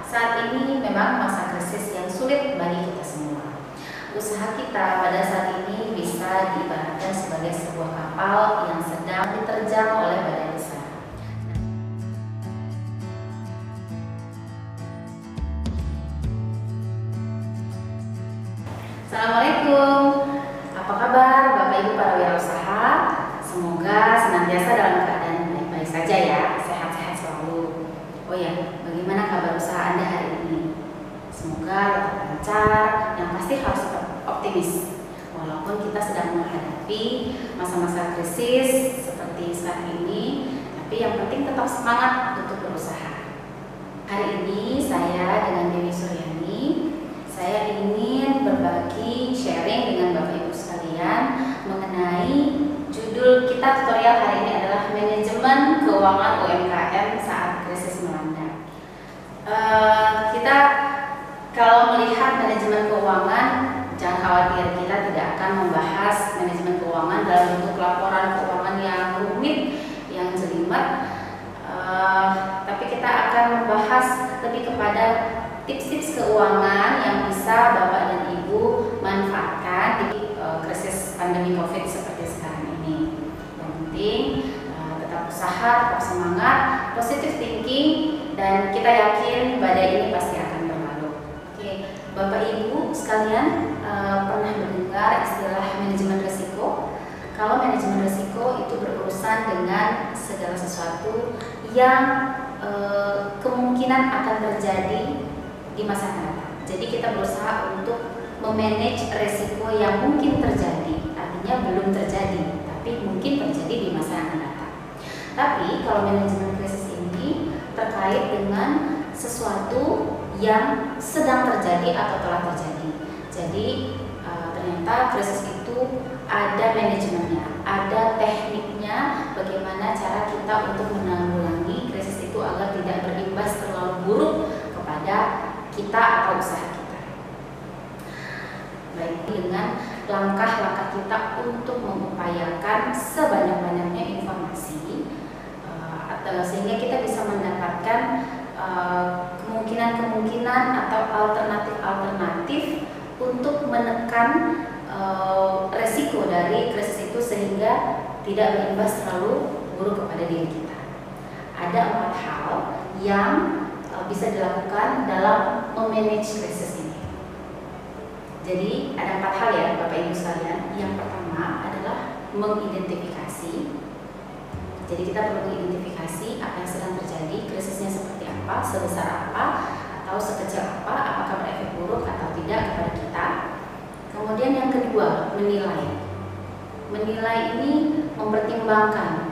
Saat ini memang masa krisis yang sulit bagi kita semua. Usaha kita pada saat ini bisa diibaratkan sebagai sebuah kapal yang sedang diterjang oleh badai besar. Assalamualaikum, apa kabar Bapak Ibu para wirausaha? Semoga senantiasa dalam keadaan baik-baik saja ya, sehat-sehat selalu. Oh ya, bagaimana kabar usaha Anda hari ini? Semoga tetap lancar, yang pasti harus tetap optimis. Walaupun kita sedang menghadapi masa-masa krisis seperti saat ini, tapi yang penting tetap semangat untuk berusaha. Hari ini saya dengan Dewi Suryani, saya ingin berbagi sharing dengan Bapak Ibu sekalian mengenai judul kita tutorial hari ini adalah manajemen keuangan UMKM saat krisis melanda. Kita kalau melihat manajemen keuangan, jangan khawatir, kita tidak akan membahas manajemen keuangan dalam bentuk laporan keuangan yang rumit, yang jelimet, tapi kita akan membahas lebih kepada tips-tips keuangan yang bisa Bapak dan Ibu manfaatkan di krisis pandemi COVID seperti sekarang ini. Yang penting tetap usaha, tetap semangat, positive thinking, dan kita yakin badai ini pasti akan berlalu. Oke, Bapak Ibu sekalian pernah mendengar istilah manajemen risiko? Kalau manajemen risiko itu berurusan dengan segala sesuatu yang kemungkinan akan terjadi di masa akan datang. Jadi kita berusaha untuk memanage resiko yang mungkin terjadi, artinya belum terjadi, tapi mungkin terjadi di masa yang akan datang. Tapi kalau manajemen krisis ini terkait dengan sesuatu yang sedang terjadi atau telah terjadi. Jadi ternyata krisis itu ada manajemennya, ada tekniknya, bagaimana cara kita untuk menanggulangi krisis itu agar tidak berimbas terlalu buruk kepada kita atau usaha kita. Baik, dengan langkah-langkah kita untuk mengupayakan sebanyak-banyaknya informasi sehingga kita bisa mendapatkan kemungkinan-kemungkinan atau alternatif-alternatif untuk menekan resiko dari krisis itu sehingga tidak berimbas terlalu buruk kepada diri kita. Ada 4 hal yang bisa dilakukan dalam memanage krisis ini. Jadi ada 4 hal ya Bapak Ibu sekalian. Yang pertama adalah mengidentifikasi. Jadi kita perlu mengidentifikasi apa yang sedang terjadi, krisisnya seperti apa, sebesar apa, atau sekecil apa, apakah berefek buruk atau tidak kepada kita. Kemudian yang kedua, menilai. Menilai ini mempertimbangkan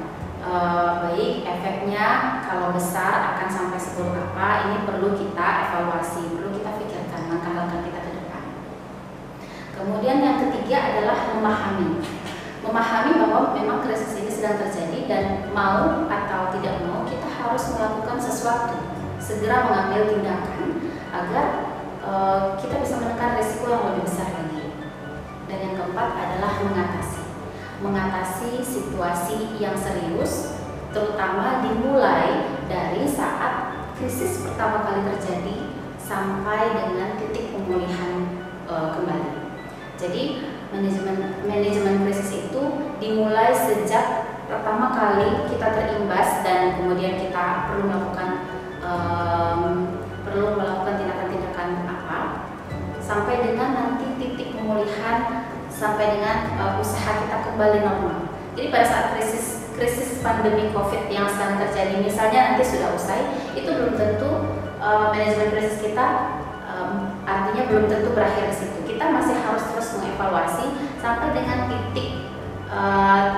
baik efeknya kalau besar akan sampai seburuk apa, ini perlu kita evaluasi, perlu kita pikirkan langkah-langkah kita ke depan. Kemudian yang ketiga adalah memahami. Memahami bahwa memang krisis ini sedang terjadi dan mau atau tidak mau kita harus melakukan sesuatu, segera mengambil tindakan agar kita bisa menekan risiko yang lebih besar lagi. Dan yang keempat adalah mengatasi situasi yang serius, terutama dimulai dari saat krisis pertama kali terjadi sampai dengan titik pemulihan kembali. Jadi manajemen krisis itu dimulai sejak pertama kali kita terimbas dan kemudian kita perlu melakukan tindakan-tindakan apa sampai dengan nanti titik pemulihan, sampai dengan usaha kita kembali normal. Jadi pada saat krisis pandemi COVID yang sekarang terjadi, misalnya nanti sudah usai, itu belum tentu manajemen krisis kita artinya belum tentu berakhir di situ. Kita masih harus terus mengevaluasi sampai dengan titik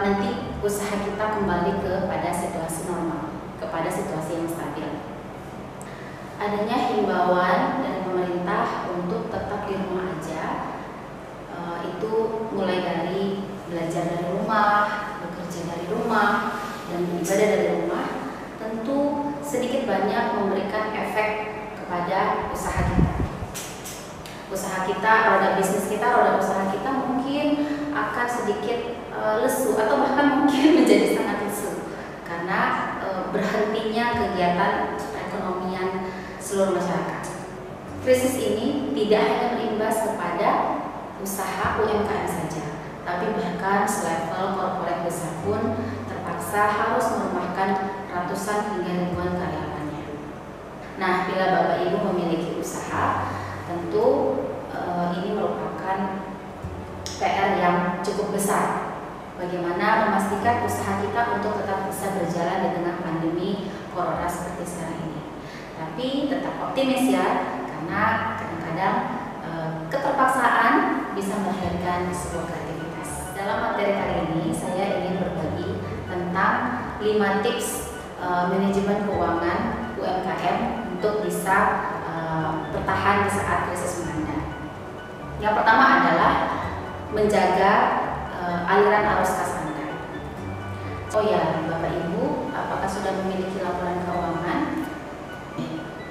nanti usaha kita kembali kepada situasi normal, kepada situasi yang stabil. Adanya himbauan dari pemerintah untuk tetap di rumah aja. Itu mulai dari belajar dari rumah, bekerja dari rumah, dan beribadah dari rumah, tentu sedikit banyak memberikan efek kepada usaha kita. Usaha kita, roda bisnis kita, roda usaha kita mungkin akan sedikit lesu atau bahkan mungkin menjadi sangat lesu karena berhentinya kegiatan perekonomian seluruh masyarakat. Krisis ini tidak hanya berimbas kepada usaha UMKM saja, tapi bahkan selevel korporat besar pun terpaksa harus merumahkan ratusan hingga ribuan karyawannya. Nah, bila Bapak Ibu memiliki usaha, tentu ini merupakan PR yang cukup besar. Bagaimana memastikan usaha kita untuk tetap bisa berjalan di tengah pandemi corona seperti sekarang ini. Tapi tetap optimis ya, karena kadang-kadang keterpaksaan bisa melahirkan sebuah kreativitas. Dalam materi kali ini saya ingin berbagi tentang 5 tips manajemen keuangan UMKM untuk bisa bertahan di saat krisis melanda. Yang pertama adalah menjaga aliran arus kas Anda. Oh ya, Bapak Ibu, apakah sudah memiliki laporan keuangan?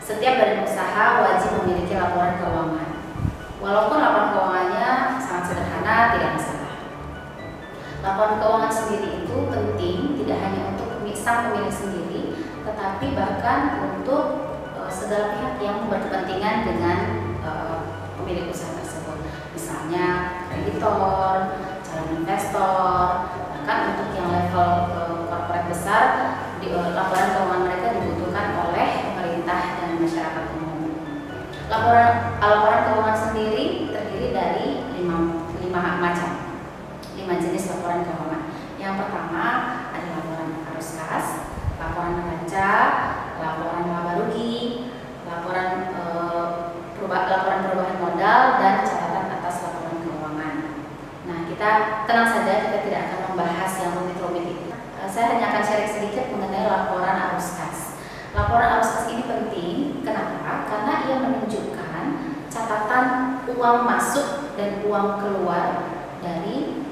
Setiap badan usaha wajib memiliki laporan keuangan. Walaupun laporan keuangannya sangat sederhana, tidak masalah. Laporan keuangan sendiri itu penting tidak hanya untuk sang pemilik sendiri, tetapi bahkan untuk segala pihak yang berkepentingan dengan pemilik usaha tersebut. Misalnya kreditor, calon investor, bahkan untuk yang level korporat besar, laporan keuangan mereka dibutuhkan oleh pemerintah dan masyarakat umum. Laporan keuangan sendiri terdiri dari 5 macam, 5 jenis laporan keuangan. Yang pertama ada laporan arus kas, laporan neraca, laporan laba rugi, laporan perubahan modal, dan catatan atas laporan keuangan. Nah, kita tenang saja, kita tidak akan membahas yang rumit-rumit itu. Saya hanya akan share sedikit mengenai laporan arus kas. Laporan arus kas ini penting, kenapa? Karena ia menunjukkan catatan uang masuk dan uang keluar dari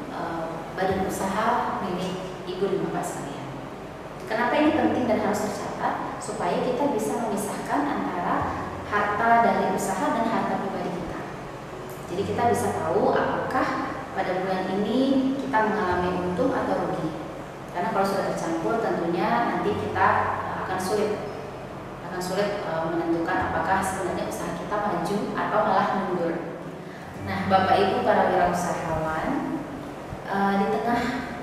badan usaha milik Ibu dan Bapak sekalian. Kenapa ini penting dan harus tercatat? Supaya kita bisa memisahkan antara harta dari usaha dan harta pribadi kita. Jadi kita bisa tahu apakah pada bulan ini kita mengalami untung atau rugi. Karena kalau sudah tercampur, tentunya nanti kita akan sulit menentukan apakah sebenarnya usaha kita maju atau malah mundur. Nah, Bapak Ibu para wirausahawan, di tengah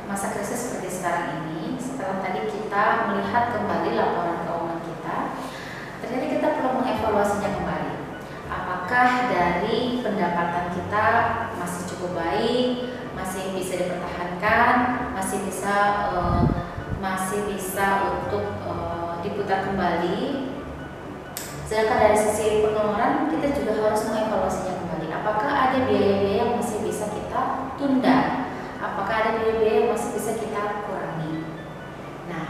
masa krisis seperti sekarang ini, setelah tadi kita melihat kembali laporan keuangan kita, ternyata kita perlu mengevaluasinya kembali. Apakah dari pendapatan kita masih cukup baik, masih bisa dipertahankan, masih bisa untuk diputar kembali. Sedangkan dari sisi pengeluaran kita juga harus mengevaluasinya kembali. Apakah ada biaya-biaya yang masih bisa kita tunda? Apakah ada biaya-biaya yang masih bisa kita kurangi? Nah,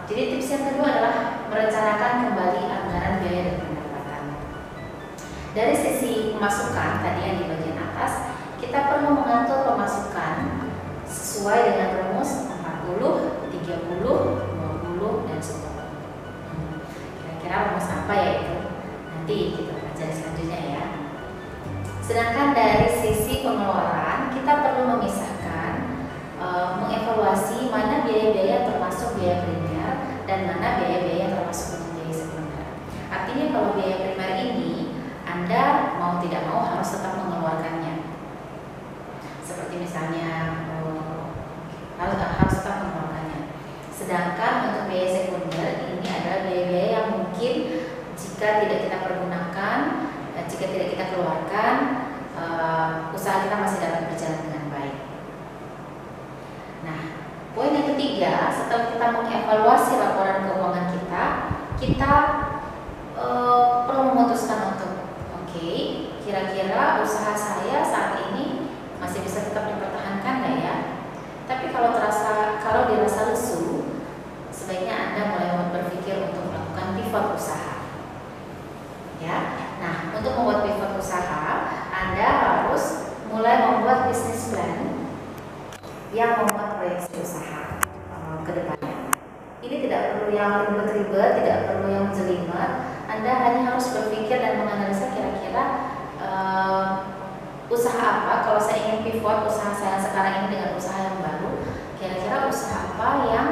jadi tips yang kedua adalah merencanakan kembali anggaran biaya dan pendapatan. Dari sisi pemasukan tadi yang di bagian atas, kita perlu mengatur pemasukan sesuai dengan rumus 40, 30, 20, dan 10. Kira-kira rumus apa ya itu? Nanti kita pelajari selanjutnya ya. Sedangkan dari sisi pengeluaran, kita perlu memisahkan, mengevaluasi mana biaya-biaya termasuk biaya primer dan mana biaya-biaya termasuk biaya sekunder. Artinya kalau biaya primer ini Anda mau tidak mau harus tetap mengeluarkannya. Seperti misalnya harus tetap mengeluarkannya. Sedangkan untuk biaya sekunder ini adalah biaya-biaya yang mungkin jika tidak kita pergunakan, jika tidak kita keluarkan, usaha kita masih dapat berjalan dengan baik. Nah, poin yang ketiga, setelah kita mengevaluasi laporan keuangan kita perlu memutuskan untuk kira-kira usaha saya saat ini masih bisa tetap dipertahankan nggak ya? Tapi kalau dirasa lesu, sebaiknya Anda mulai berpikir untuk melakukan pivot usaha. Ya, nah untuk membuat pivot usaha, Anda harus mulai membuat bisnis plan yang membuat proyeksi usaha ke depannya. Ini tidak perlu yang ribet-ribet, tidak perlu yang jelimet. Anda hanya harus berpikir dan menganalisa kira-kira usaha apa. Kalau saya ingin pivot usaha saya sekarang ini dengan usaha yang baru, kira-kira usaha apa yang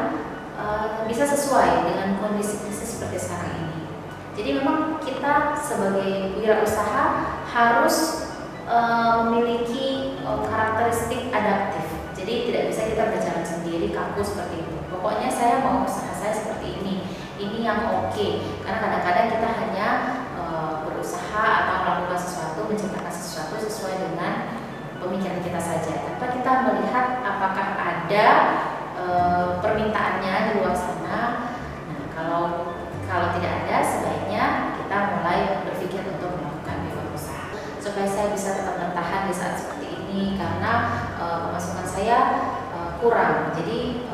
bisa sesuai dengan kondisi krisis seperti sekarang ini. Jadi memang kita sebagai wirausaha harus memiliki karakteristik adaptif. Jadi tidak bisa kita berjalan sendiri kaku seperti itu. Pokoknya saya mau usaha saya seperti ini yang oke. Karena kadang-kadang kita hanya berusaha atau melakukan sesuatu, menciptakan sesuatu sesuai dengan pemikiran kita saja, tanpa kita melihat apakah ada permintaannya di luar sana. Nah, kalau tidak ada, sebaiknya kita mulai berpikir untuk melakukan wirausaha. Supaya saya bisa tetap bertahan di saat seperti ini, karena pemasukan saya kurang. Jadi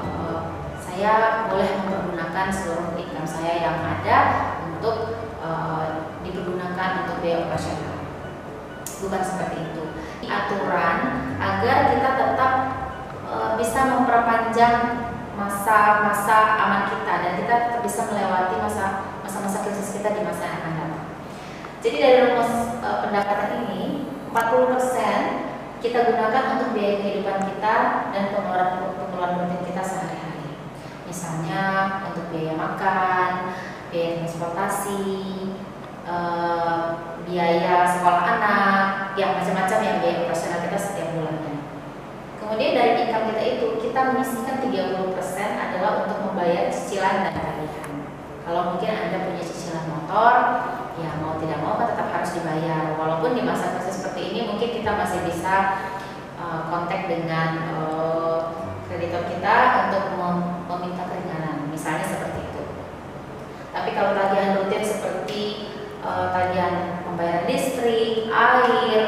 saya boleh mempergunakan seluruh income saya yang ada untuk dipergunakan untuk biaya operasional. Bukan seperti itu. Aturan agar kita tetap bisa memperpanjang masa-masa aman kita, dan kita tetap bisa melewati masa-masa krisis kita di masa yang akan datang. Jadi dari rumus pendapatan ini 40% kita gunakan untuk biaya kehidupan kita dan pengeluaran rutin kita sehari-hari. Misalnya untuk biaya makan, biaya transportasi, biaya sekolah anak, yang macam-macam yang biaya operasional kita setiap bulannya. Kemudian dari income kita itu kita menyisihkan 30% adalah untuk membayar cicilan dan tagihan. Kalau mungkin Anda punya cicilan motor, ya mau tidak mau kan tetap harus dibayar. Walaupun di masa krisis seperti ini mungkin kita masih bisa kontak dengan kreditor kita untuk meminta keringanan, misalnya seperti itu. Tapi kalau tagihan rutin seperti tagihan pembayaran listrik, air,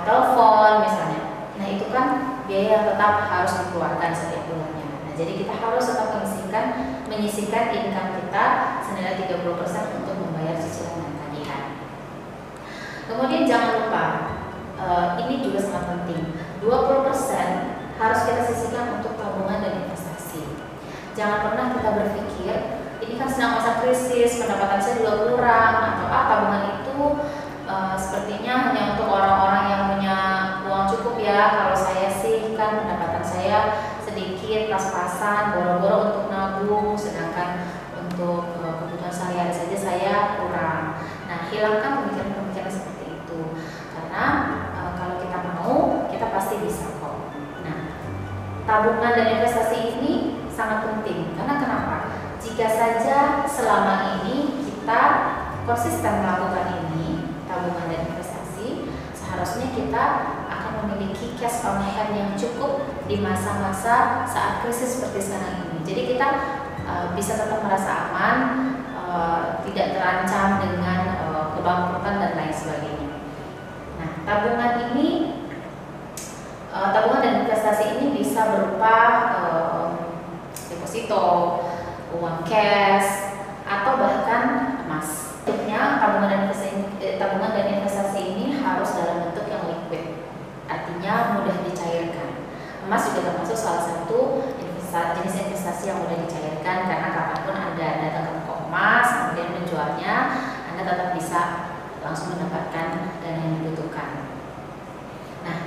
telepon misalnya, nah itu kan biaya yang tetap harus dikeluarkan setiap bulannya. Nah, jadi kita harus tetap menyisihkan income kita senilai 30% untuk membayar cicilan dan tagihan. Kemudian jangan lupa, ini juga sangat penting, 20% harus kita sisihkan untuk tabungan dan investasi. Jangan pernah kita berpikir ini kan sedang masa krisis, pendapatan saya juga kurang, atau tabungan itu sepertinya hanya untuk orang-orang yang punya uang cukup ya. Kalau saya sih kan pendapatan saya sedikit, pas-pasan, boro-boro untuk nabung, sedangkan untuk kebutuhan sehari-hari saja saya kurang. Nah, hilangkan pemikiran-pemikiran seperti itu, karena kalau kita mau, kita pasti bisa kok. Nah, tabungan dan investasi ini sangat penting, karena kenapa? Jika saja selama ini kita konsisten melakukan ini, tabungan dan investasi, seharusnya kita akan memiliki cash on hand yang cukup di masa-masa saat krisis seperti sekarang ini. Jadi kita bisa tetap merasa aman, tidak terancam dengan kebangkrutan dan lain sebagainya. Nah, tabungan dan investasi ini bisa berupa deposito, uang cash, atau bahkan emas. Tentunya tabungan dan investasi ini harus dalam bentuk yang liquid, artinya mudah dicairkan. Emas juga termasuk salah satu jenis investasi yang mudah dicairkan, karena kapanpun Anda datang ke toko emas kemudian menjualnya, Anda tetap bisa langsung mendapatkan dana yang dibutuhkan. Nah,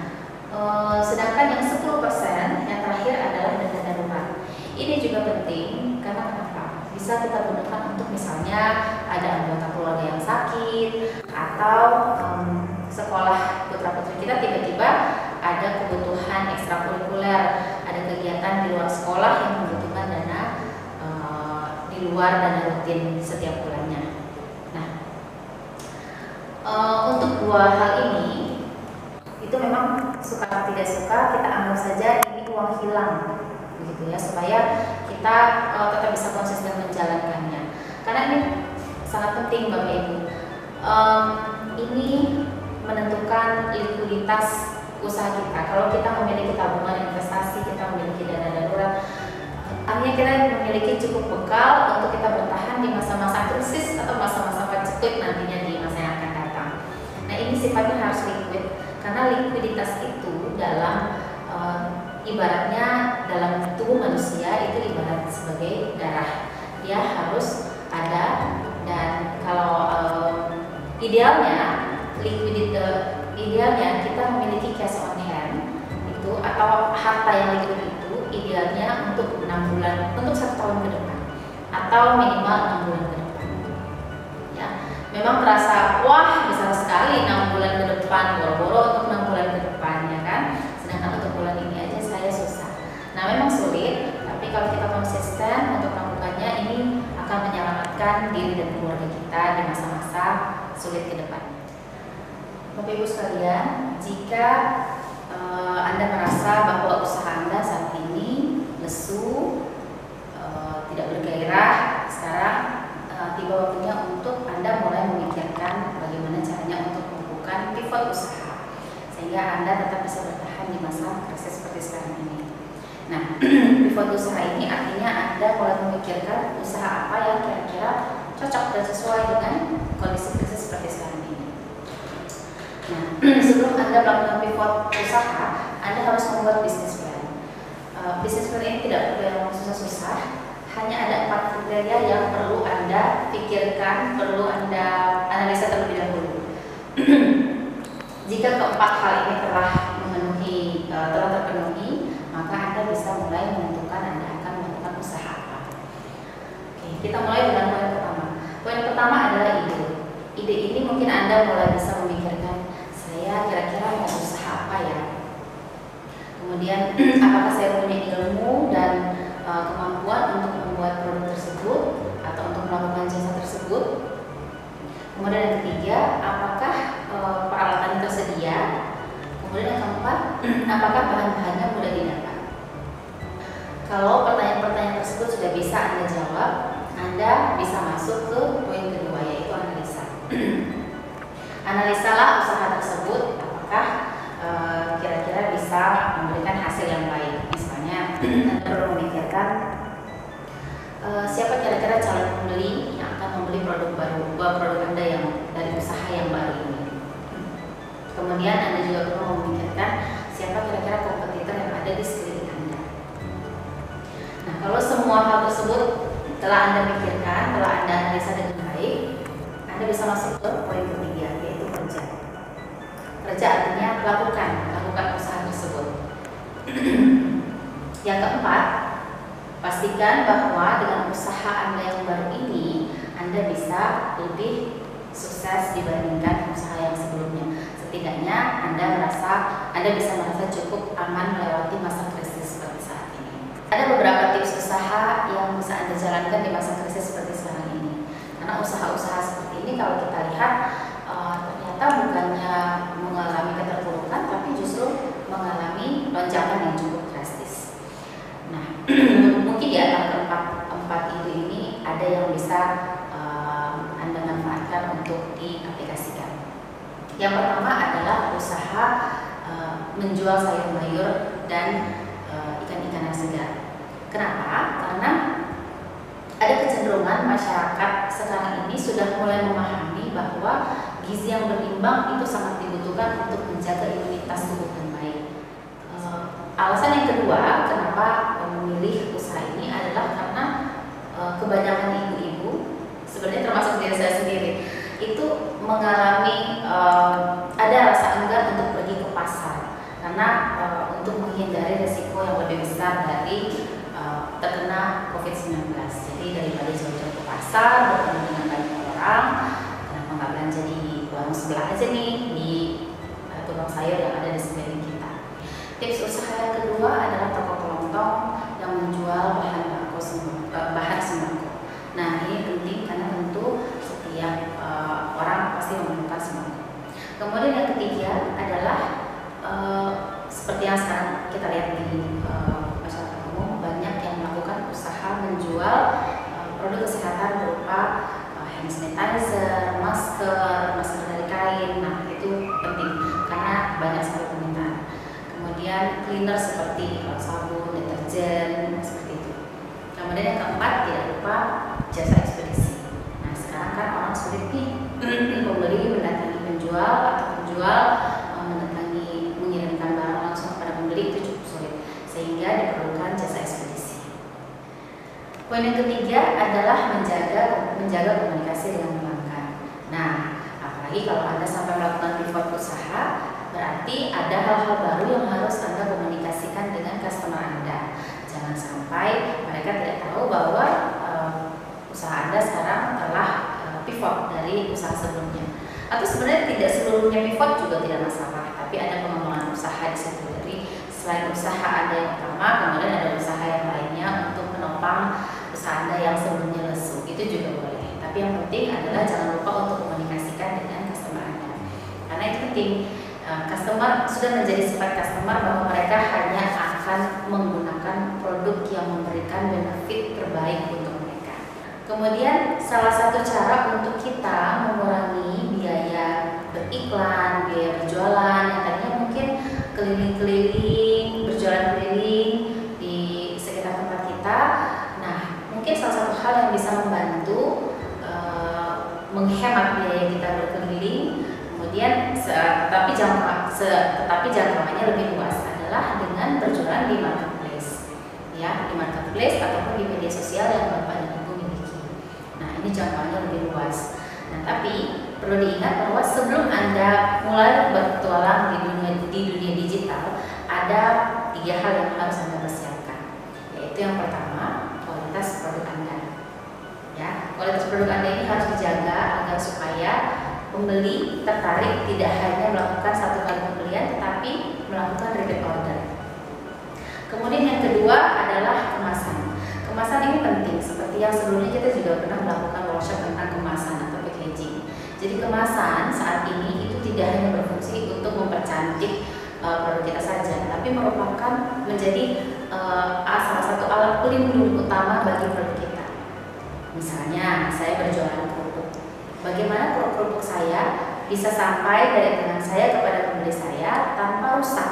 sedangkan yang 10% yang terakhir adalah dana darurat. Ini juga penting karena kenapa? Bisa kita gunakan untuk misalnya ada anggota keluarga yang sakit, atau sekolah putra-putri kita tiba-tiba ada kebutuhan ekstrakurikuler, ada kegiatan di luar sekolah yang membutuhkan dana di luar dana rutin setiap bulannya. Nah, untuk dua hal ini itu memang suka tidak suka kita anggap saja ini uang hilang, begitu ya, supaya kita tetap bisa konsisten menjalankannya. Karena ini sangat penting Bapak Ibu. Ini menentukan likuiditas usaha kita. Kalau kita memiliki tabungan investasi, kita memiliki dana darurat, artinya kita memiliki cukup bekal untuk kita bertahan di masa-masa krisis atau masa-masa paceklik nantinya di masa yang akan datang. Nah, ini sifatnya harus liquid, karena likuiditas itu dalam ibaratnya dalam tubuh manusia itu ibarat sebagai darah, dia harus ada. Dan kalau idealnya kita memiliki cash on hand itu, atau harta yang liquid itu idealnya untuk 6 bulan, untuk 1 tahun ke depan, atau minimal 6 bulan ke depan. memang terasa wah besar sekali 6 bulan ke depan, boro-boro untuk 6 bulan ke depan ya kan. Sedangkan untuk bulan ini aja saya susah. Nah memang sulit, tapi kalau kita konsisten untuk melakukannya, ini akan menyelamatkan diri dan keluarga kita di masa-masa sulit ke depan. Bapak Ibu sekalian, jika Anda merasa bahwa usaha Anda saat ini lesu, tidak bergairah, sekarang tiba waktunya untuk Anda mulai memikirkan bagaimana caranya untuk melakukan pivot usaha sehingga Anda tetap bisa bertahan di masa krisis seperti sekarang ini. Nah, pivot usaha ini artinya Anda mulai memikirkan usaha apa yang kira-kira cocok dan sesuai dengan kondisi krisis seperti sekarang ini. Nah, sebelum Anda melakukan pivot usaha, Anda harus membuat bisnis plan. Bisnis plan ini tidak perlu yang susah-susah, hanya ada 4 kriteria yang perlu Anda pikirkan, perlu Anda analisa terlebih dahulu. Jika keempat hal ini telah terpenuhi, maka Anda bisa mulai menentukan Anda akan melakukan usaha apa. Oke, kita mulai dengan poin pertama. Poin pertama adalah ide. Ide ini mungkin Anda mulai bisa memikirkan, saya kira-kira mau usaha apa ya? Kemudian apakah saya punya ilmu dan kemampuan untuk membuat produk tersebut atau untuk melakukan jasa tersebut. Kemudian yang ketiga, apakah peralatan tersedia. Kemudian yang keempat, apakah bahan-bahannya mudah didapat. Kalau pertanyaan-pertanyaan tersebut sudah bisa Anda jawab, Anda bisa masuk ke poin kedua, yaitu analisa. Analisalah usaha tersebut, apakah kira-kira bisa memberikan hasil yang baik. Misalnya Anda perlu memikirkan siapa kira-kira calon pembeli yang akan membeli produk Anda yang dari usaha yang baru ini. Kemudian Anda juga perlu memikirkan siapa kira-kira kompetitor yang ada di sekeliling Anda. Nah, kalau semua hal tersebut telah Anda pikirkan, telah Anda analisa dengan baik, Anda bisa masuk ke poin ketiga, yaitu kerja. Kerja artinya lakukan usaha tersebut. Yang keempat, pastikan bahwa dengan usaha Anda yang baru ini, Anda bisa lebih sukses dibandingkan usaha yang sebelumnya. Setidaknya Anda bisa merasa cukup aman melewati masa krisis seperti saat ini. Ada beberapa tips usaha yang bisa Anda jalankan di masa krisis seperti sekarang ini. Karena usaha-usaha seperti ini kalau kita lihat ternyata bukannya mengalami keterpurukan, tapi justru mengalami lonjakan yang cukup drastis. Nah, mungkin di antara empat ide ini ada yang bisa Anda manfaatkan untuk diaplikasikan. Yang pertama adalah usaha menjual sayur mayur dan ikan-ikanan segar. Kenapa? Karena ada kecenderungan masyarakat sekarang ini sudah mulai memahami bahwa gizi yang berimbang itu sangat dibutuhkan untuk menjaga imunitas tubuh yang baik. Alasan yang kedua kenapa memilih usaha ini adalah karena kebanyakan ibu-ibu, sebenarnya termasuk diri saya sendiri, itu mengalami ada rasa enggan untuk pergi ke pasar karena untuk menghindari risiko yang lebih besar dari terkena COVID-19. Jadi daripada jauh-jauh ke pasar bertemu dengan banyak orang, kenapa nggak belanja di warung sebelah aja nih, di tukang sayur yang ada di sekeliling kita. Tips usaha yang kedua adalah toko kelontong yang menjual bahan sembako. Nah, ini penting karena tentu setiap orang pasti memerlukan sembako. Kemudian yang ketiga adalah seperti yang sekarang kita lihat di masyarakat umum, banyak yang melakukan usaha menjual produk kesehatan berupa hand sanitizer, masker dari kain. Nah, itu penting karena banyak sekali permintaan. Kemudian cleaner seperti sabun, deterjen, seperti itu. Kemudian yang keempat, tidak lupa jasa ekspedisi. Nah, sekarang kan orang sulit nih pembeli mendatangi penjual atau penjual mengirimkan barang langsung kepada pembeli, itu cukup sulit, sehingga diperlukan jasa ekspedisi. Poin yang ketiga adalah menjaga komunikasi dengan pelanggan. Nah, apalagi kalau Anda sampai melakukan pivot usaha, berarti ada hal-hal baru yang harus Anda komunikasikan dengan customer Anda. Jangan sampai mereka tidak tahu bahwa usaha Anda sekarang telah pivot dari usaha sebelumnya. Atau sebenarnya tidak seluruhnya pivot juga tidak masalah, tapi ada pengembangan usaha di situ. Jadi selain usaha Anda yang utama, kemudian ada usaha yang lainnya untuk menopang usaha Anda yang sebelumnya lesu. Itu juga boleh. Tapi yang penting adalah jangan lupa untuk komunikasikan dengan customer Anda. Karena itu penting. Customer sudah menjadi sifat customer bahwa mereka hanya akan menggunakan produk yang memberikan benefit terbaik untuk mereka. Kemudian salah satu cara untuk kita mengurangi biaya beriklan, biaya berjualan yang tadinya mungkin keliling-keliling, berjualan keliling di sekitar tempat kita. Nah, mungkin salah satu hal yang bisa membantu menghemat biaya kita berkeliling, kemudian tetapi jangkauannya lebih luas adalah dengan berjualan di marketplace, ya, di marketplace ataupun di media sosial yang Bapak dan Ibu miliki. Nah, ini jangkauannya lebih luas. Nah, tapi perlu diingat bahwa sebelum Anda mulai berpetualang di dunia digital, ada 3 hal yang harus Anda persiapkan. Yaitu yang pertama, kualitas produk Anda. Ya, kualitas produk Anda ini harus dijaga agar supaya pembeli tertarik tidak hanya melakukan satu kali pembelian, tetapi melakukan repeat order. Kemudian yang kedua adalah kemasan. Kemasan ini penting, seperti yang sebelumnya kita juga pernah melakukan workshop tentang kemasan atau packaging. Jadi kemasan saat ini itu tidak hanya berfungsi untuk mempercantik produk kita saja, tapi merupakan menjadi salah satu alat pelindung utama bagi produk kita. Misalnya saya berjualan kerupuk. Bagaimana kerupuk saya bisa sampai dari tangan saya kepada pembeli saya tanpa rusak?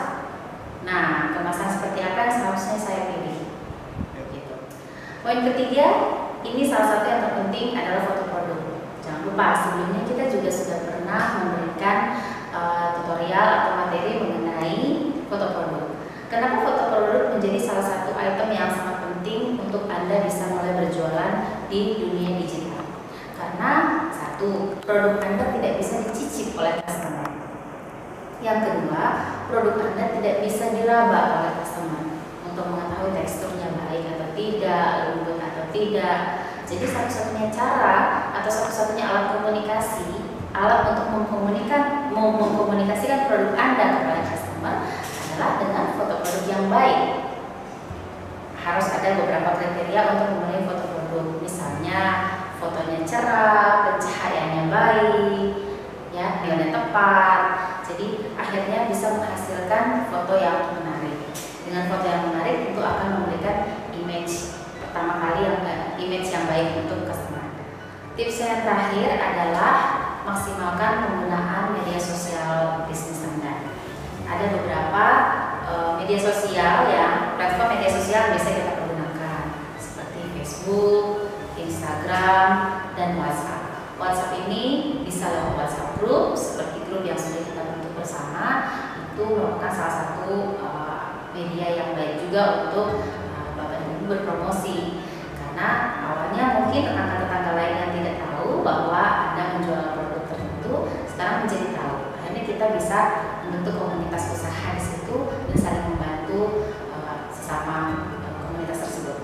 Nah, kemasan seperti apa yang seharusnya saya pilih? Gitu. Poin ketiga, ini salah satu yang terpenting adalah foto produk. Jangan lupa, sebelumnya kita juga sudah pernah memberikan tutorial atau materi mengenai foto produk. Kenapa foto produk menjadi salah satu item yang sangat penting untuk Anda bisa mulai berjualan di dunia digital? Karena satu, produk Anda tidak bisa dicicip oleh customer. Yang kedua, produk Anda tidak bisa diraba oleh customer untuk mengetahui teksturnya baik atau tidak, lembut atau tidak. Jadi satu-satunya cara atau satu-satunya alat komunikasi, alat untuk mengkomunikasikan produk Anda kepada customer adalah dengan foto produk yang baik. Harus ada beberapa kriteria untuk memenuhi foto produk, misalnya fotonya cerah, pencahayaannya baik, ya, nilainya tepat. Jadi akhirnya bisa menghasilkan foto yang menarik. Dengan foto yang menarik itu akan memberikan image pertama kali image yang baik untuk customer. Tips yang terakhir adalah maksimalkan penggunaan media sosial bisnis Anda. Ada beberapa media sosial platform media sosial yang bisa kita pergunakan seperti Facebook, Instagram, dan WhatsApp. WhatsApp ini bisa lewat WhatsApp group, seperti grup yang sudah kita bentuk bersama. Itu merupakan salah satu media yang baik juga untuk Bapak dan Ibu berpromosi. Karena awalnya mungkin tetangga-tetangga lain yang tidak tahu bahwa Anda menjual produk tertentu, sekarang menjadi tahu. Akhirnya kita bisa membentuk komunitas usaha di situ dan saling membantu sesama komunitas tersebut.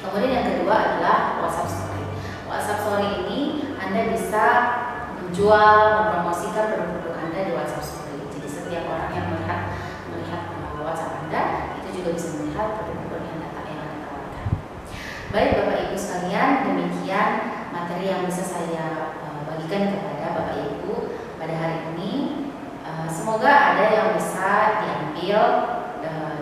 Kemudian yang kedua adalah WhatsApp Story. WhatsApp Story ini Anda bisa menjual, mempromosikan produk-produk Anda di WhatsApp Story. Jadi setiap orang yang melihat WhatsApp Anda itu juga bisa melihat produk-produk yang Anda tawarkan. Baik Bapak Ibu sekalian, demikian materi yang bisa saya bagikan kepada Bapak Ibu pada hari ini. Semoga ada yang bisa diambil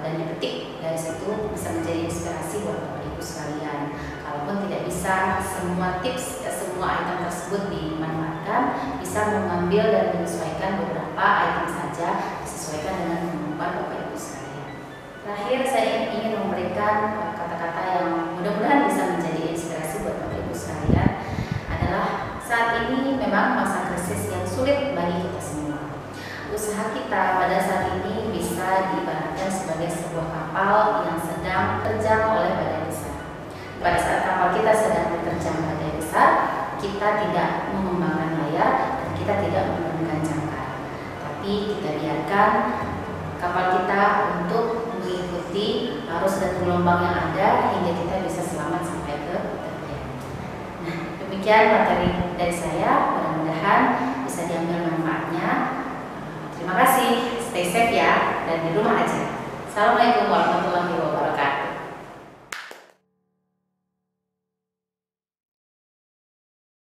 dan dipetik dari situ, bisa menjadi inspirasi buat Bapak Ibu sekalian. Kalaupun tidak bisa semua tips, semua item tersebut dimanfaatkan, bisa mengambil dan menyesuaikan beberapa item saja, disesuaikan dengan kemampuan Bapak Ibu sekalian. Terakhir, saya ingin memberikan kata-kata yang mudah-mudahan bisa menjadi inspirasi buat Bapak Ibu sekalian. Adalah saat ini memang masa krisis yang sulit bagi kita semua. Usaha kita pada saat ini bisa diibaratkan sebagai sebuah kapal yang sedang terjang oleh badai besar. Pada saat kapal kita sedang diterjang badai besar, kita tidak mengembangkan layar dan kita tidak menggunakan jangkar. Tapi kita biarkan kapal kita untuk mengikuti arus dan gelombang yang ada hingga kita bisa selamat sampai ke tepian. Nah, demikian materi dari saya, mudah-mudahan bisa diambil manfaatnya. Terima kasih, stay safe ya, dan di rumah aja. Assalamualaikum.